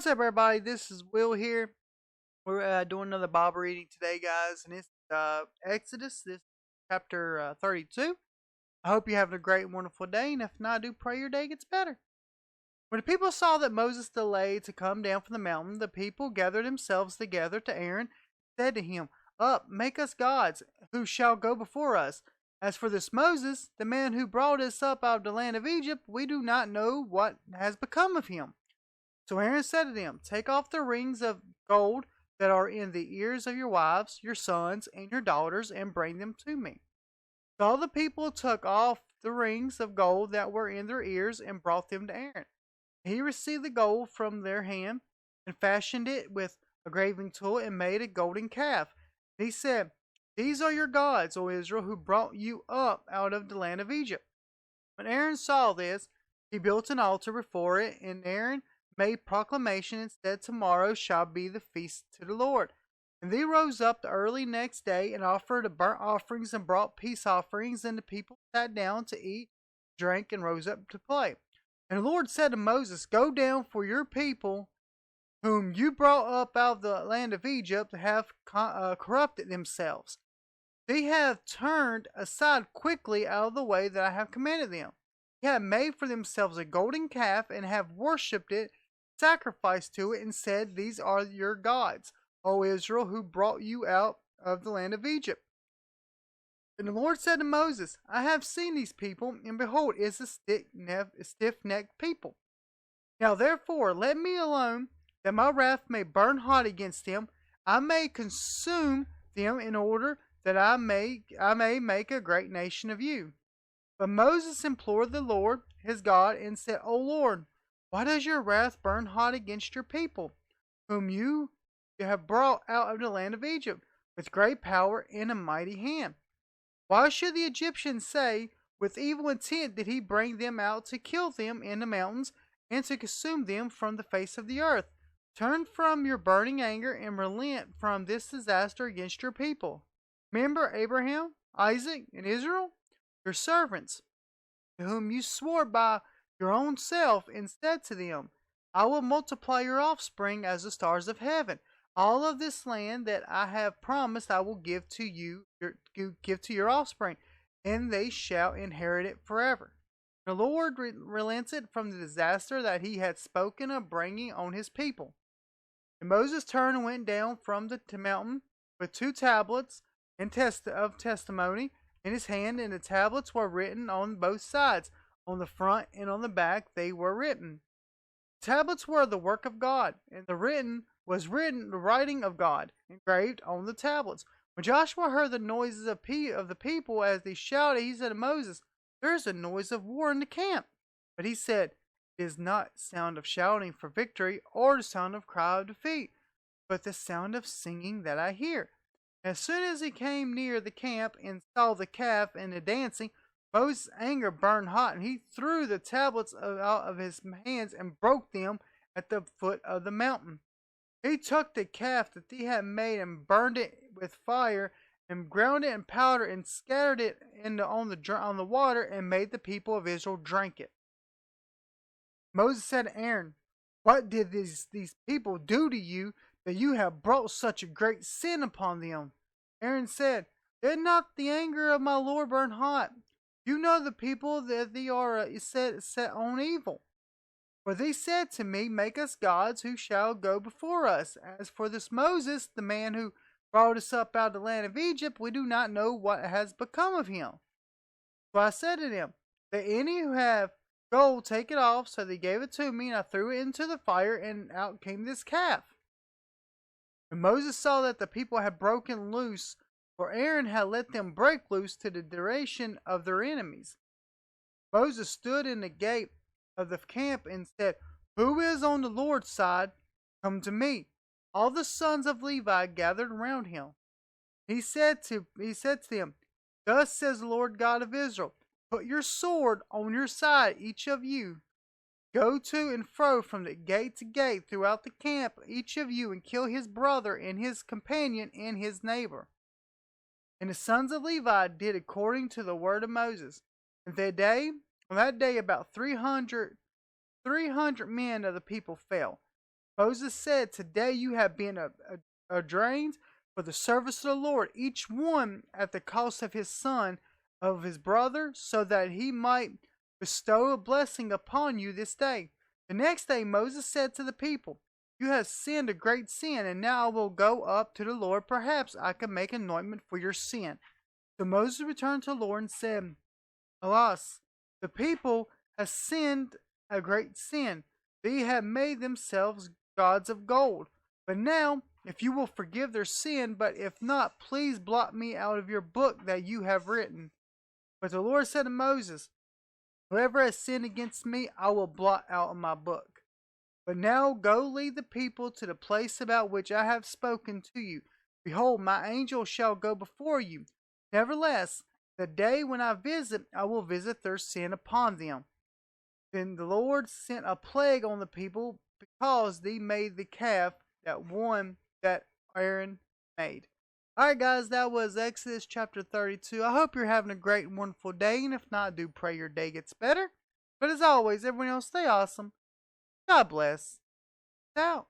What's up, everybody? This is Will here. We're doing another Bible reading today, guys, and it's Exodus, this chapter 32. I hope you're having a great and wonderful day, and if not, I do pray your day gets better. When the people saw that Moses delayed to come down from the mountain, the people gathered themselves together to Aaron and said to him, Up, make us gods, who shall go before us. As for this Moses, the man who brought us up out of the land of Egypt, we do not know what has become of him. So Aaron said to them, Take off the rings of gold that are in the ears of your wives, your sons, and your daughters, and bring them to me. So all the people took off the rings of gold that were in their ears and brought them to Aaron. He received the gold from their hand and fashioned it with a graving tool and made a golden calf. And he said, These are your gods, O Israel, who brought you up out of the land of Egypt. When Aaron saw this, he built an altar before it, and Aaron made proclamation and said, Tomorrow shall be the feast to the Lord. And they rose up the early next day and offered burnt offerings and brought peace offerings, and the people sat down to eat, drank, and rose up to play. And the Lord said to Moses, Go down, for your people, whom you brought up out of the land of Egypt, have corrupted themselves. They have turned aside quickly out of the way that I have commanded them. They have made for themselves a golden calf and have worshipped it, sacrificed to it, and said, These are your gods, O Israel, who brought you out of the land of Egypt. And the Lord said to Moses, I have seen these people, and behold, it is a stiff-necked people. Now therefore, let me alone, that my wrath may burn hot against them. I may consume them in order that I may make a great nation of you. But Moses implored the Lord, his God, and said, O Lord, why does your wrath burn hot against your people, whom you have brought out of the land of Egypt, with great power and a mighty hand? Why should the Egyptians say, With evil intent did he bring them out to kill them in the mountains, and to consume them from the face of the earth? Turn from your burning anger, and relent from this disaster against your people. Remember Abraham, Isaac, and Israel, your servants, to whom you swore by your own self, and said to them, I will multiply your offspring as the stars of heaven. All of this land that I have promised I will give to you, give to your offspring, and they shall inherit it forever. The Lord relented from the disaster that he had spoken of bringing on his people. And Moses turned and went down from the mountain with 2 tablets of testimony in his hand, and the tablets were written on both sides. On the front and on the back they were written. The tablets were the work of God, and the writing of God, engraved on the tablets. When Joshua heard the noises of the people as they shouted, he said to Moses, There is a noise of war in the camp. But he said, It is not sound of shouting for victory, or the sound of cry of defeat, but the sound of singing that I hear. As soon as he came near the camp and saw the calf and the dancing, Moses' anger burned hot, and he threw the tablets out of his hands and broke them at the foot of the mountain. He took the calf that he had made and burned it with fire, and ground it in powder, and scattered it on the water, and made the people of Israel drink it. Moses said to Aaron, What did these people do to you, that you have brought such a great sin upon them? Aaron said, Did not the anger of my Lord burn hot? You know the people that they are set on evil. For they said to me, Make us gods who shall go before us. As for this Moses, the man who brought us up out of the land of Egypt, we do not know what has become of him. So I said to them, Let any who have gold take it off. So they gave it to me, and I threw it into the fire, and out came this calf. And Moses saw that the people had broken loose, for Aaron had let them break loose to the direction of their enemies. Moses stood in the gate of the camp and said, Who is on the Lord's side? Come to me. All the sons of Levi gathered around him. He said to them, Thus says the Lord God of Israel, Put your sword on your side, each of you. Go to and fro from the gate to gate throughout the camp, each of you, and kill his brother and his companion and his neighbor. And the sons of Levi did according to the word of Moses. And on that day about 300 men of the people fell. Moses said, "Today you have been ordained for the service of the Lord, each one at the cost of his son, of his brother, so that he might bestow a blessing upon you this day." The next day Moses said to the people, "You have sinned a great sin, and now I will go up to the Lord. Perhaps I can make anointment for your sin." So Moses returned to the Lord and said, "Alas, the people have sinned a great sin. They have made themselves gods of gold. But now, if you will forgive their sin, but if not, please blot me out of your book that you have written." But the Lord said to Moses, "Whoever has sinned against me, I will blot out of my book. But now go lead the people to the place about which I have spoken to you. Behold, my angel shall go before you. Nevertheless, the day when I visit, I will visit their sin upon them." Then the Lord sent a plague on the people because they made the calf, that one that Aaron made. Alright, guys, that was Exodus chapter 32. I hope you're having a great and wonderful day, and if not, I do pray your day gets better. But as always, everyone else, stay awesome. God bless. Out.